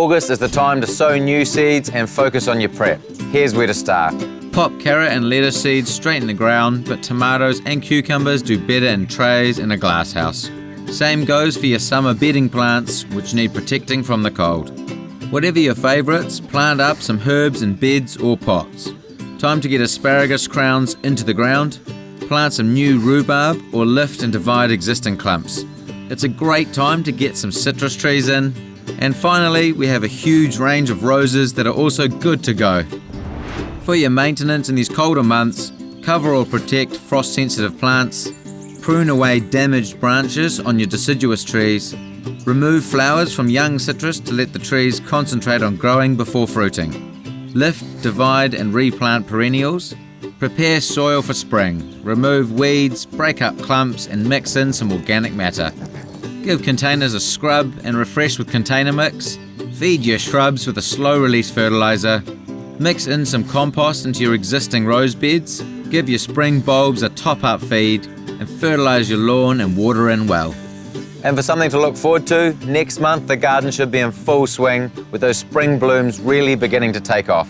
August is the time to sow new seeds and focus on your prep. Here's where to start. Pop carrot and lettuce seeds straight in the ground, but tomatoes and cucumbers do better in trays in a glass house. Same goes for your summer bedding plants, which need protecting from the cold. Whatever your favourites, plant up some herbs in beds or pots. Time to get asparagus crowns into the ground, plant some new rhubarb, or lift and divide existing clumps. It's a great time to get some citrus trees in. And finally, we have a huge range of roses that are also good to go. For your maintenance in these colder months, cover or protect frost-sensitive plants, prune away damaged branches on your deciduous trees, remove flowers from young citrus to let the trees concentrate on growing before fruiting. Lift, divide and replant perennials. Prepare soil for spring. Remove weeds, break up clumps and mix in some organic matter. Give containers a scrub and refresh with container mix. Feed your shrubs with a slow-release fertilizer. Mix in some compost into your existing rose beds. Give your spring bulbs a top-up feed and fertilize your lawn and water in well. And for something to look forward to, next month the garden should be in full swing with those spring blooms really beginning to take off.